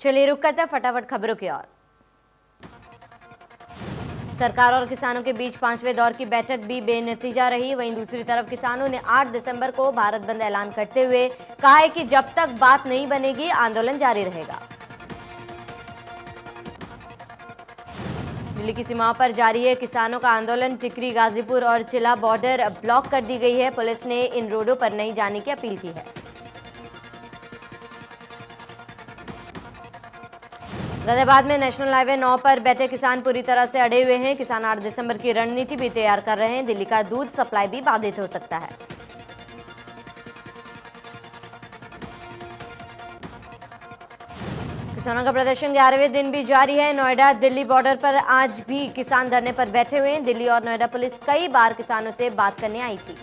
चलिए रुक करते हैं फटाफट खबरों की ओर। सरकार और किसानों के बीच 5वें दौर की बैठक भी बेनतीजा रही। वहीं दूसरी तरफ किसानों ने 8 दिसंबर को भारत बंद ऐलान करते हुए कहा है कि जब तक बात नहीं बनेगी आंदोलन जारी रहेगा। दिल्ली की सीमाओं पर जारी है किसानों का आंदोलन। टिकरी, गाजीपुर और चिला बॉर्डर ब्लॉक कर दी गई है। पुलिस ने इन रोडों पर नहीं जाने की अपील की है। गाजियाबाद में नेशनल हाईवे 9 पर बैठे किसान पूरी तरह से अड़े हुए हैं। किसान 8 दिसंबर की रणनीति भी तैयार कर रहे हैं। दिल्ली का दूध सप्लाई भी बाधित हो सकता है। किसानों का प्रदर्शन 11वें दिन भी जारी है। नोएडा दिल्ली बॉर्डर पर आज भी किसान धरने पर बैठे हुए हैं। दिल्ली और नोएडा पुलिस कई बार किसानों से बात करने आई थी।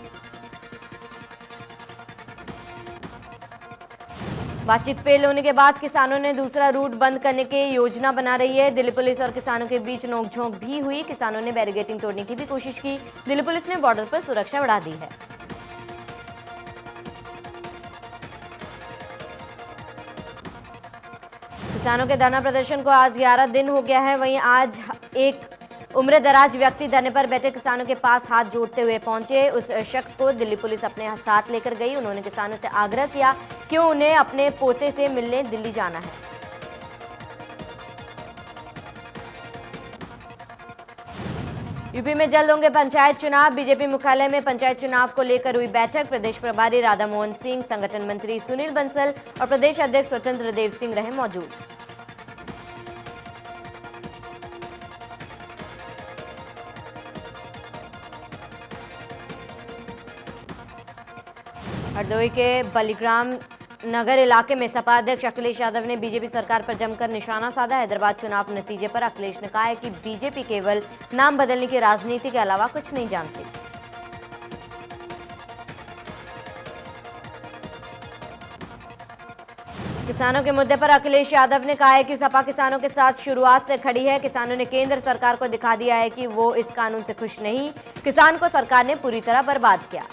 बातचीत फेल होने के बाद किसानों ने दूसरा रूट बंद करने की योजना बना रही है। दिल्ली पुलिस और किसानों के बीच नोकझोंक भी हुई। किसानों ने बैरिकेडिंग तोड़ने की भी कोशिश की। दिल्ली पुलिस ने बॉर्डर पर सुरक्षा बढ़ा दी है। किसानों के धरना प्रदर्शन को आज 11 दिन हो गया है। वहीं आज एक उम्रदराज व्यक्ति धरने पर बैठे किसानों के पास हाथ जोड़ते हुए पहुंचे। उस शख्स को दिल्ली पुलिस अपने साथ लेकर गई। उन्होंने किसानों से आग्रह किया कि उन्हें अपने पोते से मिलने दिल्ली जाना है। यूपी में जल्द होंगे पंचायत चुनाव। बीजेपी मुख्यालय में पंचायत चुनाव को लेकर हुई बैठक। प्रदेश प्रभारी राधा मोहन सिंह, संगठन मंत्री सुनील बंसल और प्रदेश अध्यक्ष स्वतंत्र देव सिंह रहे मौजूद। हरदोई के बलिग्राम नगर इलाके में सपा अध्यक्ष अखिलेश यादव ने बीजेपी सरकार पर जमकर निशाना साधा। हैदराबाद चुनाव नतीजे पर अखिलेश ने कहा है कि बीजेपी केवल नाम बदलने की राजनीति के अलावा कुछ नहीं जानती। किसानों के मुद्दे पर अखिलेश यादव ने कहा है कि सपा किसानों के साथ शुरुआत से खड़ी है। किसानों ने केंद्र सरकार को दिखा दिया है कि वो इस कानून से खुश नहीं। किसान को सरकार ने पूरी तरह बर्बाद किया।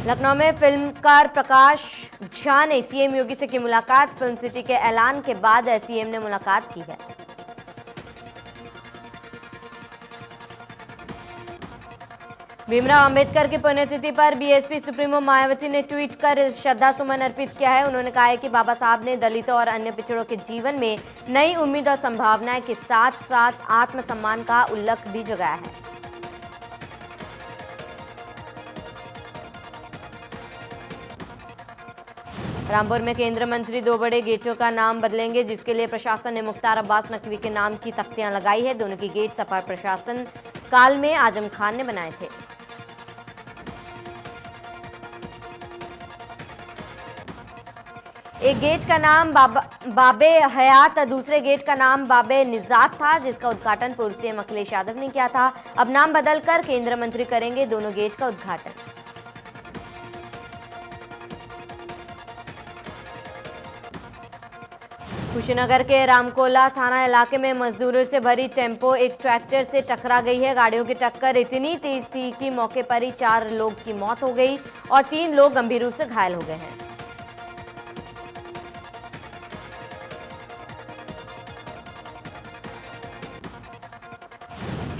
लखनऊ में फिल्मकार प्रकाश झा ने सीएम योगी से की मुलाकात। फिल्म सिटी के ऐलान के बाद सीएम ने मुलाकात की है। भीमराव अंबेडकर की पुण्यतिथि पर बीएसपी सुप्रीमो मायावती ने ट्वीट कर श्रद्धा सुमन अर्पित किया है। उन्होंने कहा है कि बाबा साहब ने दलितों और अन्य पिछड़ों के जीवन में नई उम्मीद और संभावनाएं के साथ साथ आत्मसम्मान का उल्लख भी जगाया है। रामपुर में केंद्रीय मंत्री 2 बड़े गेटों का नाम बदलेंगे, जिसके लिए प्रशासन ने मुख्तार अब्बास नकवी के नाम की तख्तियां लगाई है। दोनों की गेट सपा प्रशासन काल में आजम खान ने बनाए थे। एक गेट का नाम बाबे हयात, दूसरे गेट का नाम बाबे निजात था, जिसका उद्घाटन पूर्व सीएम अखिलेश यादव ने किया था। अब नाम बदलकर केंद्रीय मंत्री करेंगे दोनों गेट का उद्घाटन। कुशीनगर के रामकोला थाना इलाके में मजदूरों से भरी टेम्पो एक ट्रैक्टर से टकरा गई है। गाड़ियों की टक्कर इतनी तेज थी कि मौके पर ही 4 लोग की मौत हो गई और 3 लोग गंभीर रूप से घायल हो गए हैं।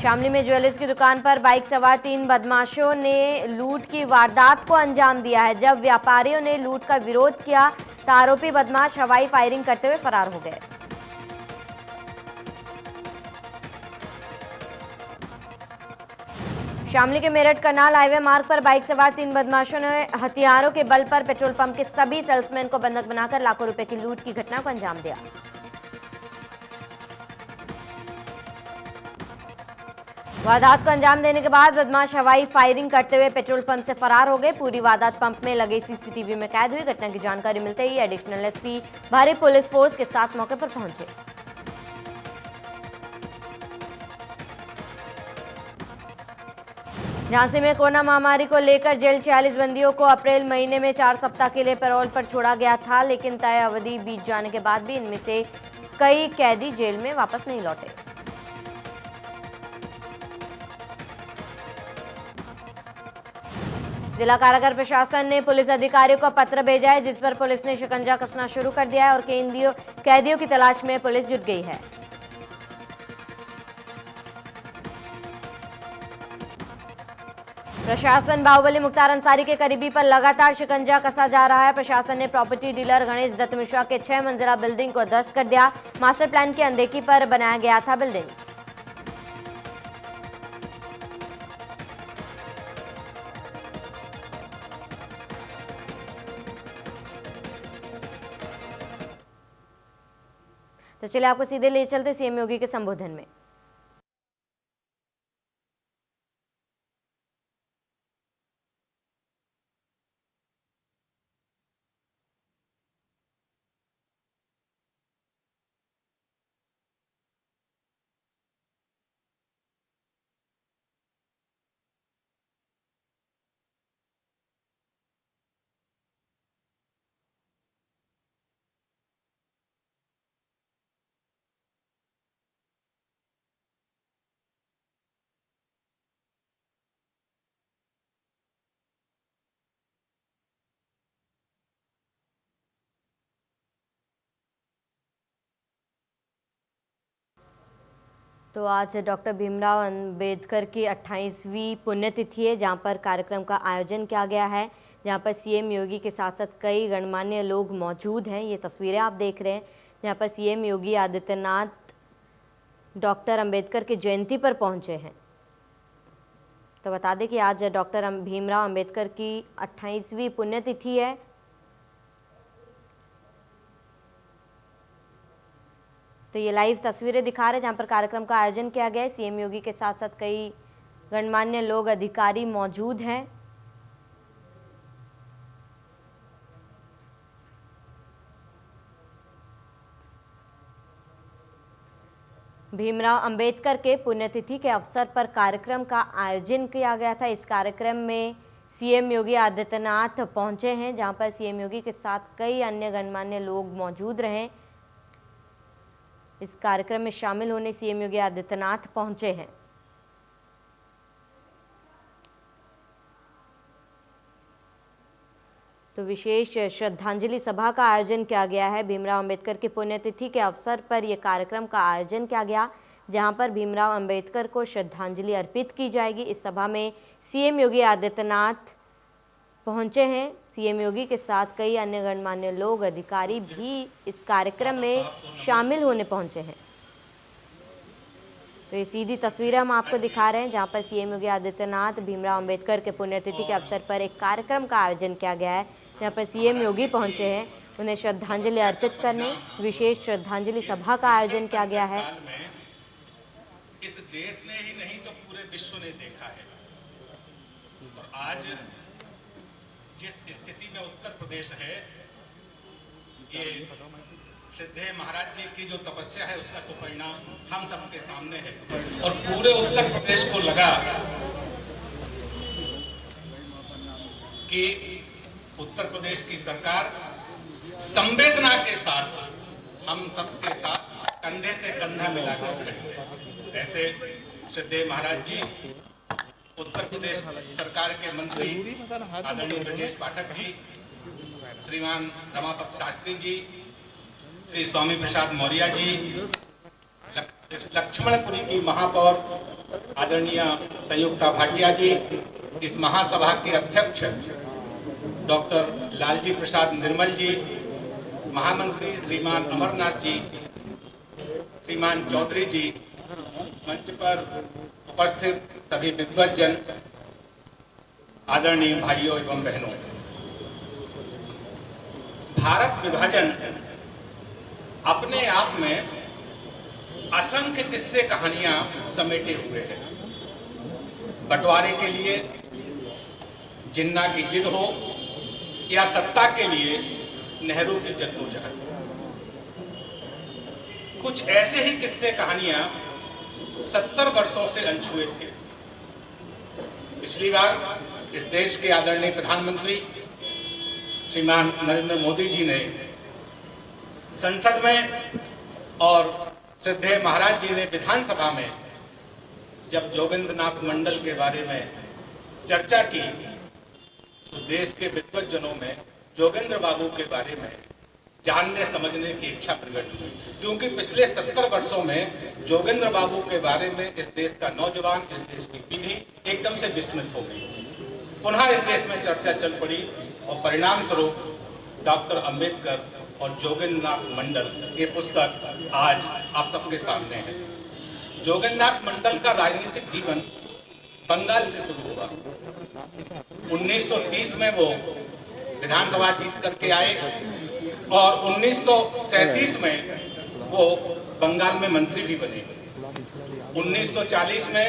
शामली में ज्वेलर्स की दुकान पर बाइक सवार 3 बदमाशों ने लूट की वारदात को अंजाम दिया है। जब व्यापारियों ने लूट का विरोध किया तो आरोपी बदमाश हवाई फायरिंग करते हुए फरार हो गए। शामली के मेरठ करनाल हाईवे मार्ग पर बाइक सवार 3 बदमाशों ने हथियारों के बल पर पेट्रोल पंप के सभी सेल्समैन को बंधक बनाकर लाखों रुपए की लूट की घटना को अंजाम दिया। वारदात को अंजाम देने के बाद बदमाश हवाई फायरिंग करते हुए पेट्रोल पंप से फरार हो गए। पूरी वारदात पंप में लगे सीसीटीवी में कैद हुई। घटना की जानकारी मिलते ही एडिशनल एसपी भारी पुलिस फोर्स के साथ मौके पर पहुंचे। झांसी में कोरोना महामारी को लेकर जेल 46 बंदियों को अप्रैल महीने में 4 सप्ताह के लिए पैरोल पर छोड़ा गया था, लेकिन तय अवधि बीत जाने के बाद भी इनमें से कई कैदी जेल में वापस नहीं लौटे। जिला कारागार प्रशासन ने पुलिस अधिकारियों को पत्र भेजा है, जिस पर पुलिस ने शिकंजा कसना शुरू कर दिया है और कैदियों की तलाश में पुलिस जुट गई है। प्रशासन बाहुबली मुख्तार अंसारी के करीबी पर लगातार शिकंजा कसा जा रहा है। प्रशासन ने प्रॉपर्टी डीलर गणेश दत्त मिश्रा के 6 मंजिला बिल्डिंग को ध्वस्त कर दिया। मास्टर प्लान की अनदेखी पर बनाया गया था बिल्डिंग। तो चलिए आपको सीधे ले चलते सीएम योगी के संबोधन में। तो आज डॉक्टर भीमराव अंबेडकर की 28वीं पुण्यतिथि है, जहां पर कार्यक्रम का आयोजन किया गया है, जहां पर सीएम योगी के साथ साथ कई गणमान्य लोग मौजूद हैं। ये तस्वीरें आप देख रहे हैं, जहां पर सीएम योगी आदित्यनाथ डॉक्टर अंबेडकर की जयंती पर पहुंचे हैं। तो बता दें कि आज डॉक्टर भीमराव अंबेडकर की 28वीं पुण्यतिथि है। तो ये लाइव तस्वीरें दिखा रहे हैं जहाँ पर कार्यक्रम का आयोजन किया गया है। सीएम योगी के साथ साथ कई गणमान्य लोग, अधिकारी मौजूद हैं। भीमराव अंबेडकर के पुण्यतिथि के अवसर पर कार्यक्रम का आयोजन किया गया था। इस कार्यक्रम में सीएम योगी आदित्यनाथ पहुंचे हैं, जहां पर सीएम योगी के साथ कई अन्य गणमान्य लोग मौजूद रहे। इस कार्यक्रम में शामिल होने सीएम योगी आदित्यनाथ पहुंचे हैं। तो विशेष श्रद्धांजलि सभा का आयोजन किया गया है। भीमराव अंबेडकर की पुण्यतिथि के अवसर पर यह कार्यक्रम का आयोजन किया गया, जहां पर भीमराव अंबेडकर को श्रद्धांजलि अर्पित की जाएगी। इस सभा में सीएम योगी आदित्यनाथ पहुंचे हैं। सीएम योगी के साथ कई अन्य गणमान्य लोग, अधिकारी भी इस कार्यक्रम में शामिल होने पहुंचे हैं। तो ये सीधी तस्वीरें हम आपको दिखा रहे हैं, जहां पर सीएम योगी आदित्यनाथ भीमराव अंबेडकर के पुण्यतिथि के अवसर पर एक कार्यक्रम का आयोजन किया गया है, जहां पर सीएम योगी पहुंचे हैं उन्हें श्रद्धांजलि अर्पित करने। विशेष श्रद्धांजलि सभा का आयोजन किया गया है। इस देश ने ही नहीं तो पूरे विश्व ने देखा है। और आज जिस स्थिति में उत्तर प्रदेश है, ये सिद्धे महाराज जी की जो तपस्या है उसका तो परिणाम हम सबके सामने है। और पूरे उत्तर प्रदेश को लगा कि उत्तर प्रदेश की सरकार संवेदना के साथ हम सबके साथ कंधे से कंधा मिलाकर खड़ी है। ऐसे सिद्धे महाराज जी उत्तर प्रदेश सरकार के मंत्री आदरणीय ब्रजेश पाठक जी, श्रीमान रमापत शास्त्री जी, श्री स्वामी प्रसाद मौर्य जी, लक्ष्मणपुरी की महापौर आदरणीय संयुक्ता भाटिया जी, इस महासभा के अध्यक्ष डॉक्टर लालजी प्रसाद निर्मल जी, महामंत्री श्रीमान अमरनाथ जी, श्रीमान चौधरी जी, मंच पर उपस्थित सभी विद्वज्जन, आदरणीय भाइयों एवं बहनों, भारत विभाजन अपने आप में असंख्य किस्से कहानियां समेटे हुए है। बंटवारे के लिए जिन्ना की जिद हो या सत्ता के लिए नेहरू की जद्दोजहद, कुछ ऐसे ही किस्से कहानियां 70 वर्षों से अनछुए थे। पिछली बार इस देश के आदरणीय प्रधानमंत्री श्रीमान नरेंद्र मोदी जी ने संसद में और सिद्धे महाराज जी ने विधानसभा में जब जोगिंद्रनाथ मंडल के बारे में चर्चा की तो देश के विद्वज्जनों में जोगेंद्र बाबू के बारे में जानने समझने की इच्छा प्रकट हुई, क्योंकि पिछले 70 वर्षों में जोगेंद्र बाबू के बारे में इस देश का नौजवान, इस देश की पीढ़ी एकदम से विस्मित हो गई। पुनः इस देश में चर्चा चल पड़ी और परिणाम स्वरूप डॉक्टर अंबेडकर और जोगेंद्र नाथ मंडल ये पुस्तक आज आप सबके सामने है। जोगेंद्र नाथ मंडल का राजनीतिक जीवन बंगाल से शुरू हुआ। 1930 में वो विधानसभा जीत करके आए और 1937 में वो बंगाल में मंत्री भी बने। 1940 में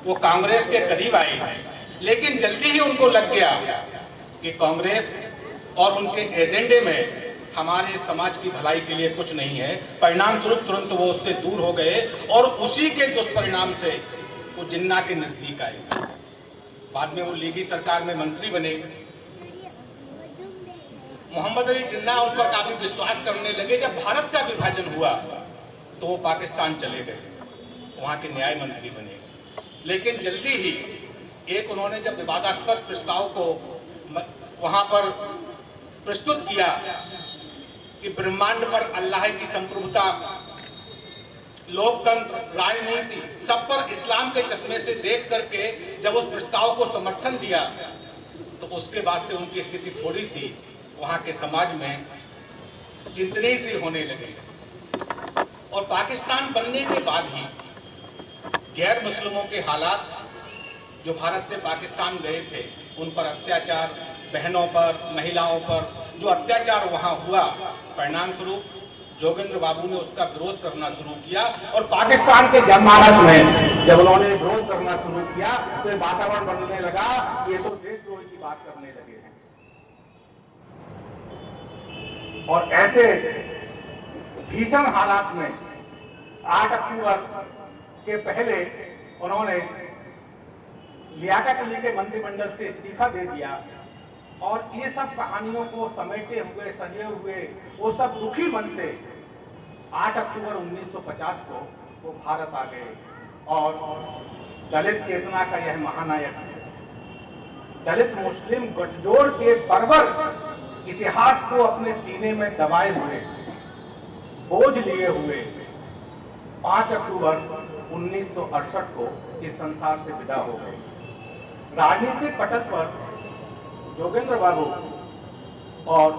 वो कांग्रेस के करीब आए, लेकिन जल्दी ही उनको लग गया कि कांग्रेस और उनके एजेंडे में हमारे समाज की भलाई के लिए कुछ नहीं है। परिणाम स्वरूप तुरंत वो उससे दूर हो गए और उसी के दुष्परिणाम से वो जिन्ना के नजदीक आए। बाद में वो लीगी सरकार में मंत्री बने। मोहम्मद अली जिन्ना उन पर काफी विश्वास करने लगे। जब भारत का विभाजन हुआ तो वो पाकिस्तान चले गए, वहां के न्याय मंत्री बने। लेकिन जल्दी ही एक उन्होंने जब विवादास्पद प्रस्ताव को वहां पर प्रस्तुत किया कि ब्रह्मांड पर अल्लाह की संप्रभुता, लोकतंत्र, राजनीति सब पर इस्लाम के चश्मे से देख करके जब उस प्रस्ताव को समर्थन दिया तो उसके बाद से उनकी स्थिति थोड़ी सी वहां के समाज में चिंतनीय सी होने लगी। और पाकिस्तान बनने के बाद ही गैर मुस्लिमों के हालात जो भारत से पाकिस्तान गए थे उन पर अत्याचार, बहनों पर, महिलाओं पर जो अत्याचार वहां हुआ, परिणाम स्वरूप जोगेंद्र बाबू ने उसका विरोध करना शुरू किया। और पाकिस्तान के जनमानस में जब उन्होंने विरोध करना शुरू किया तो वातावरण बनने लगा, ये तो देशद्रोही की बात करने लगे हैं। और ऐसे भीषण हालात में 8 अक्टूबर के पहले उन्होंने लियाकत अली के मंत्रिमंडल से इस्तीफा दे दिया। और ये सब कहानियों को समेटे हुए, सजे हुए, वो सब दुखी मन से 8 अक्टूबर 1950 को वो भारत आ गए और दलित चेतना का यह महानायक, दलित मुस्लिम गठजोड़ के बर्बर इतिहास को अपने सीने में दबाए हुए, बोझ लिए हुए 5 अक्टूबर 1968 को इस संसार से विदा हो गए। राजनीतिक पटल पर जोगेंद्र बाबू और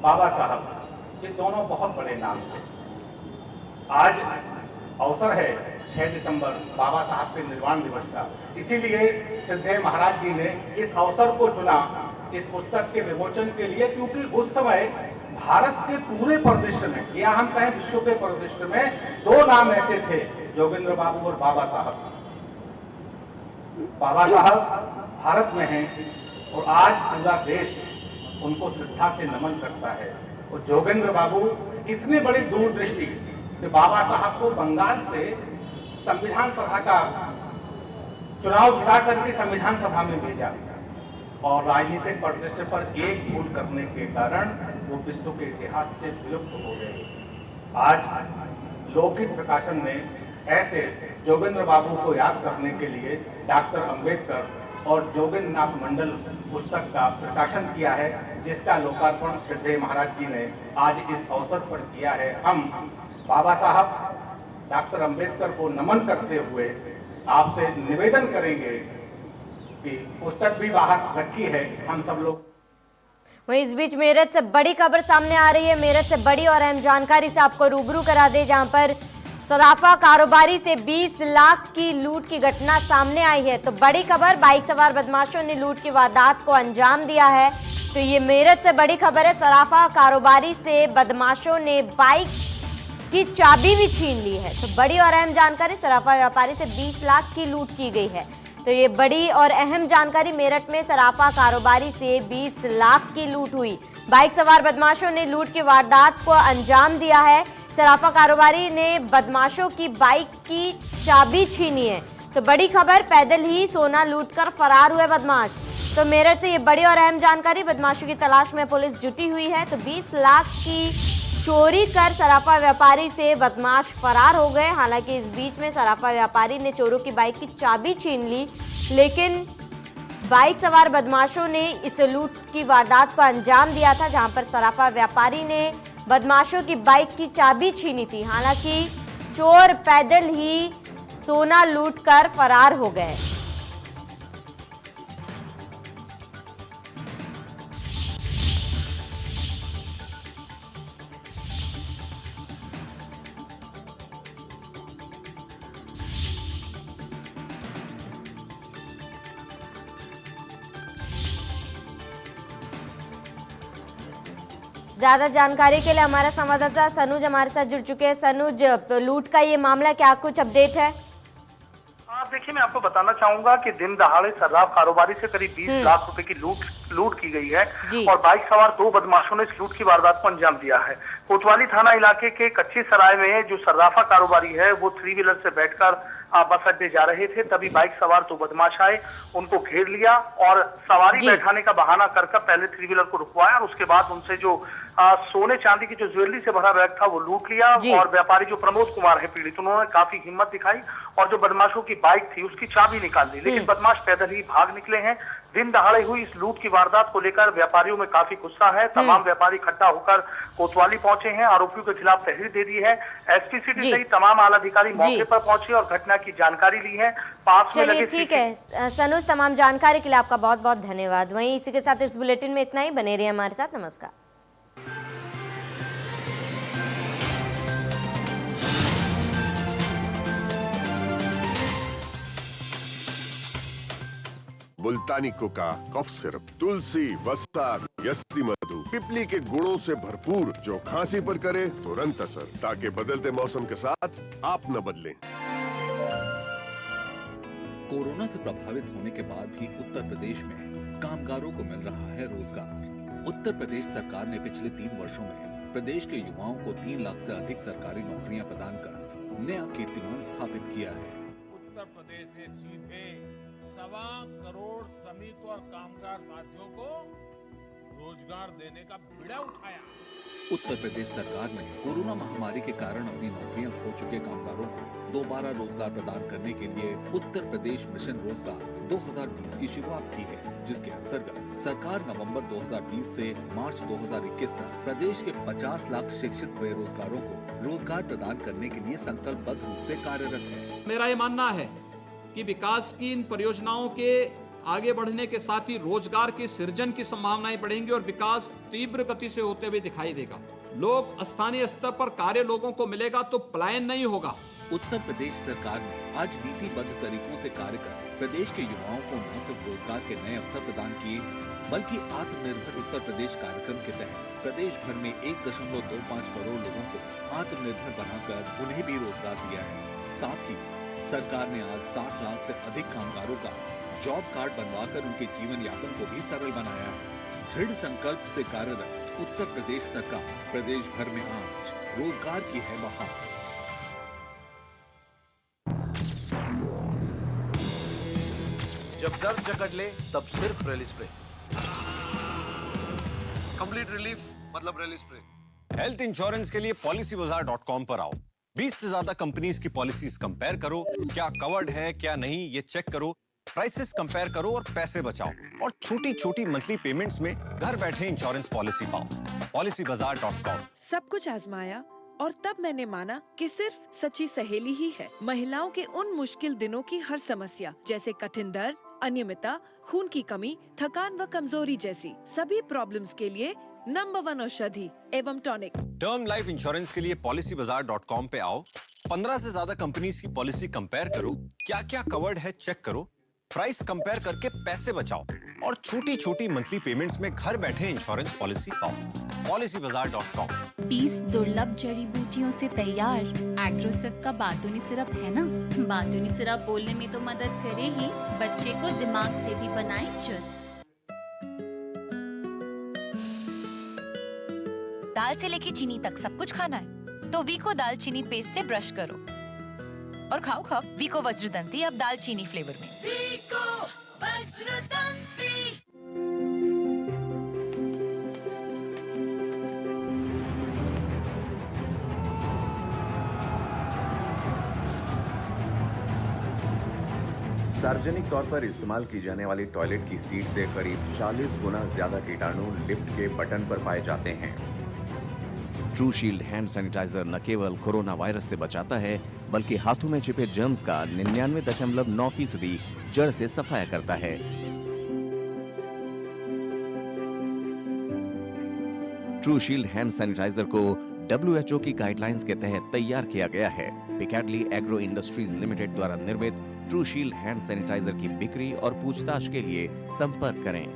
बाबा साहब ये दोनों बहुत बड़े नाम थे। आज अवसर है 6 दिसंबर बाबा साहब के निर्वाण दिवस का, इसीलिए सिद्धे महाराज जी ने इस अवसर को चुना इस पुस्तक के विमोचन के लिए, क्योंकि उस समय भारत के पूरे परिदृश्य में या हम कहें विश्व के परिदृश्य में 2 नाम ऐसे थे, जोगेंद्र बाबू और बाबा साहब। बाबा साहब भारत में हैं और आज पूरा देश उनको श्रद्धा से नमन करता है। और जोगेंद्र बाबू इतनी बड़ी दूरदृष्टि कि बाबा साहब को बंगाल से संविधान सभा का चुनाव जिता करके संविधान सभा में भेजा और राजनीतिक परिदृश्य पर एक भूल करने के कारण वो विश्व के इतिहास से विलुप्त हो गए। आज लोकहित प्रकाशन ने ऐसे जोगेंद्र बाबू को याद करने के लिए डॉक्टर अंबेडकर और जोगेंद्र नाथ मंडल पुस्तक का प्रकाशन किया है, जिसका लोकार्पण सिद्धे महाराज जी ने आज इस अवसर पर किया है। हम बाबा साहब डॉक्टर अंबेडकर को नमन करते हुए आपसे निवेदन करेंगे कि पुस्तक भी बाहर रखी है, हम सब लोग। वहीं इस बीच मेरठ से बड़ी खबर सामने आ रही है। मेरठ से बड़ी और अहम जानकारी से आपको रूबरू करा दे, जहां पर सराफा कारोबारी से 20 लाख की लूट की घटना सामने आई है। तो बड़ी खबर, बाइक सवार बदमाशों ने लूट की वारदात को अंजाम दिया है। तो ये मेरठ से बड़ी खबर है। सराफा कारोबारी से बदमाशों ने बाइक की चाबी भी छीन ली है। तो बड़ी और अहम जानकारी, सराफा व्यापारी से 20 लाख की लूट की गई है। तो ये बड़ी और अहम जानकारी, मेरठ में सराफा कारोबारी से 20 लाख की लूट हुई। बाइक सवार बदमाशों ने लूट की वारदात को अंजाम दिया है। सराफा कारोबारी ने बदमाशों की बाइक की चाबी छीनी है। तो बड़ी खबर, पैदल ही सोना लूटकर फरार हुए बदमाश। तो मेरठ से ये बड़ी और अहम जानकारी, बदमाशों की तलाश में पुलिस जुटी हुई है। तो 20 लाख की चोरी कर सराफा व्यापारी से बदमाश फरार हो गए। हालांकि इस बीच में सराफा व्यापारी ने चोरों की बाइक की चाबी छीन ली, लेकिन बाइक सवार बदमाशों ने इस लूट की वारदात को अंजाम दिया था, जहां पर सराफा व्यापारी ने बदमाशों की बाइक की चाबी छीनी थी। हालांकि चोर पैदल ही सोना लूटकर फरार हो गए। ज्यादा जानकारी के लिए हमारा संवाददाता सनुज हमारे साथ जुड़ चुके हैं। सनुज, लूट का ये मामला क्या कुछ अपडेट है? देखिए, मैं आपको बताना चाहूंगा कि दिन दहाड़े शराब कारोबारी से करीब 20 लाख रुपए की लूट की गई है और बाइक सवार 2 बदमाशों ने इस लूट की वारदात को अंजाम दिया है। कोतवाली थाना इलाके के कच्ची सराय में जो सर्राफा कारोबारी है वो 3 व्हीलर से बैठकर बस अड्डे जा रहे थे, तभी बाइक सवार 2 बदमाश आए, उनको घेर लिया और सवारी बैठाने का बहाना कर पहले 3 व्हीलर को रुकवाया और उसके बाद उनसे जो सोने चांदी की जो ज्वेलरी से भरा बैग था वो लूट लिया। और व्यापारी जो प्रमोद कुमार है पीड़ित, उन्होंने काफी हिम्मत दिखाई और जो बदमाशों की बाइक थी उसकी चाबी निकाल ली, लेकिन बदमाश पैदल ही भाग निकले हैं। दिन दहाड़े हुई इस लूट की वारदात को लेकर व्यापारियों में काफी गुस्सा है। तमाम व्यापारी इकट्ठा होकर कोतवाली पहुंचे हैं, आरोपियों के खिलाफ तहरीर दे दी है। एसपी सिटी सहित तमाम आला अधिकारी मौके पर पहुंचे और घटना की जानकारी ली है। पास में लगे ठीक है सनुज, तमाम जानकारी के लिए आपका बहुत बहुत धन्यवाद। वहीं इसी के साथ इस बुलेटिन में इतना ही। बने रहिए हमारे साथ। नमस्कार। मुल्तानी कोका, कफ सिरप, तुलसी, वसा, यस्ती मधु, पिपली के गुणों से भरपूर, जो खांसी पर करे तुरंत असर, ताकि बदलते मौसम के साथ आप न बदलें। कोरोना से प्रभावित होने के बाद भी उत्तर प्रदेश में कामगारों को मिल रहा है रोजगार। उत्तर प्रदेश सरकार ने पिछले 3 वर्षों में प्रदेश के युवाओं को 3 लाख से अधिक सरकारी नौकरियां प्रदान कर नया कीर्तिमान स्थापित किया है। उत्तर प्रदेश ने सीधे 1.25 करोड़ श्रमिक और कामगार साथियों को रोजगार देने का बीड़ा उठाया। उत्तर प्रदेश सरकार ने कोरोना महामारी के कारण अपनी नौकरियां खो चुके कामगारों को दोबारा रोजगार प्रदान करने के लिए उत्तर प्रदेश मिशन रोजगार 2020 की शुरुआत की है, जिसके अंतर्गत सरकार नवंबर 2020 से मार्च 2021 तक प्रदेश के 50 लाख शिक्षित बेरोजगारों को रोजगार प्रदान करने के लिए संकल्पबद्ध रूप से कार्यरत है। मेरा ये मानना है कि विकास की इन परियोजनाओं के आगे बढ़ने के साथ ही रोजगार के सृजन की संभावनाएं बढ़ेंगी और विकास तीव्र गति से होते हुए दिखाई देगा। लोग स्थानीय स्तर पर कार्य लोगों को मिलेगा तो पलायन नहीं होगा। उत्तर प्रदेश सरकार ने आज नीतिबद्ध तरीकों से कार्य कर प्रदेश के युवाओं को न सिर्फ रोजगार के नए अवसर प्रदान किए हैं, बल्कि आत्मनिर्भर उत्तर प्रदेश कार्यक्रम के तहत प्रदेश भर में 1.25 करोड़ लोगों को आत्मनिर्भर बनाकर उन्हें भी रोजगार दिया है। साथ ही सरकार ने आज 60 लाख से अधिक कामगारों का जॉब कार्ड बनवाकर उनके जीवन यापन को भी सरल बनाया है। दृढ़ संकल्प से कार्यरत उत्तर प्रदेश सरकार प्रदेश भर में आज रोजगार की है बहार। जब दर्द जकड़ ले तब सिर्फ रेली स्प्रे। कंप्लीट रिलीफ मतलब रेली स्प्रे। हेल्थ इंश्योरेंस के लिए policybazaar.com पर आओ। 20 से ज्यादा कंपनीज की पॉलिसीज कंपेयर करो, क्या कवर्ड है क्या नहीं ये चेक करो, प्राइसेस कंपेयर करो और पैसे बचाओ और छोटी छोटी मंथली पेमेंट्स में घर बैठे इंश्योरेंस पॉलिसी पाओ। policybazaar.com। सब कुछ आजमाया और तब मैंने माना कि सिर्फ सच्ची सहेली ही है महिलाओं के उन मुश्किल दिनों की हर समस्या, जैसे कठिन दर्द, अनियमितता, खून की कमी, थकान व कमजोरी जैसी सभी प्रॉब्लम्स के लिए नंबर 1 औषधि एवं टॉनिक। टर्म लाइफ इंश्योरेंस के लिए policybazaar.com पे आओ, 15 से ज्यादा कंपनीज की पॉलिसी कंपेयर करो, क्या क्या कवर्ड है चेक करो, प्राइस कंपेयर करके पैसे बचाओ और छोटी छोटी मंथली पेमेंट्स में घर बैठे इंश्योरेंस पॉलिसी पाओ। policybazaar.com। 20 दुर्लभ जड़ी बूटियों से तैयार एग्रोसिव का बातूनी सिरप है ना। बातूनी सिरप बोलने में तो मदद करे ही, बच्चे को दिमाग से भी बनाए चुस्त। दाल से लेके चीनी तक सब कुछ खाना है तो वीको दालचीनी पेस्ट से ब्रश करो और खाओ वीको वज्रदंती अब दालचीनी फ्लेवर में। वीको वज्रदंती। सार्वजनिक तौर पर इस्तेमाल की जाने वाली टॉयलेट की सीट से करीब 40 गुना ज्यादा कीटाणु लिफ्ट के बटन पर पाए जाते हैं। ट्रू शील्ड हैंड सैनिटाइजर न केवल कोरोना वायरस से बचाता है, बल्कि हाथों में छिपे जर्म्स का 99.9% जड़ से सफाया करता है। ट्रू शील्ड हैंड सैनिटाइजर को WHO की गाइडलाइंस के तहत तैयार किया गया है। पिकैडली एग्रो इंडस्ट्रीज लिमिटेड द्वारा निर्मित ट्रू शील्ड हैंड सैनिटाइजर की बिक्री और पूछताछ के लिए संपर्क करें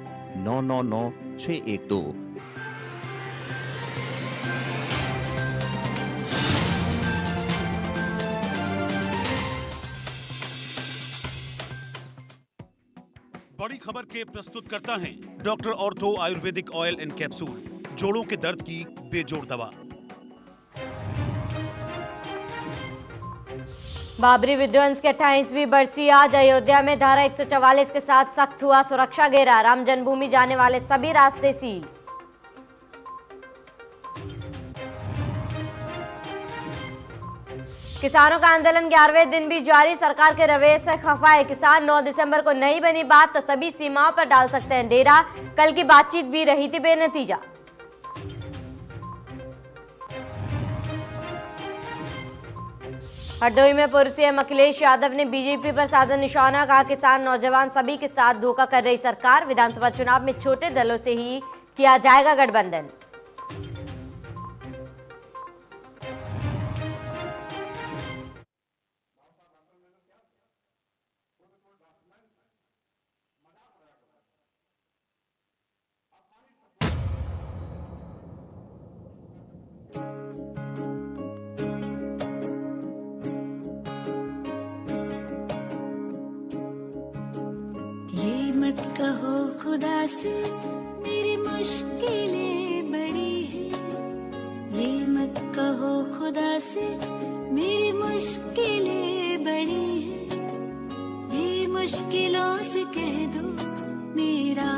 999612। बड़ी खबर के प्रस्तुत करता है doctor ortho Ayurvedic oil and capsule, जोड़ों के दर्द की बेजोड़ दवा। बाबरी विध्वंस के 28वीं बरसी आज अयोध्या में धारा 144 के साथ सख्त हुआ सुरक्षा घेरा। राम जन्मभूमि जाने वाले सभी रास्ते सील। किसानों का आंदोलन 11वें दिन भी जारी। सरकार के रवैये से खफा है किसान। 9 दिसंबर को नहीं बनी बात तो सभी सीमाओं पर डाल सकते हैं डेरा। कल की बातचीत भी रही थी बेनतीजा। हरदोई में पूर्व सीएम अखिलेश यादव ने बीजेपी पर साधा निशाना। कहा किसान नौजवान सभी के साथ धोखा कर रही सरकार। विधानसभा चुनाव में छोटे दलों से ही किया जाएगा गठबंधन। मत कहो खुदा से मेरी मुश्किलें बड़ी हैं, ये मत कहो खुदा से मेरी मुश्किलें बड़ी हैं, ये मुश्किलों से कह दो मेरा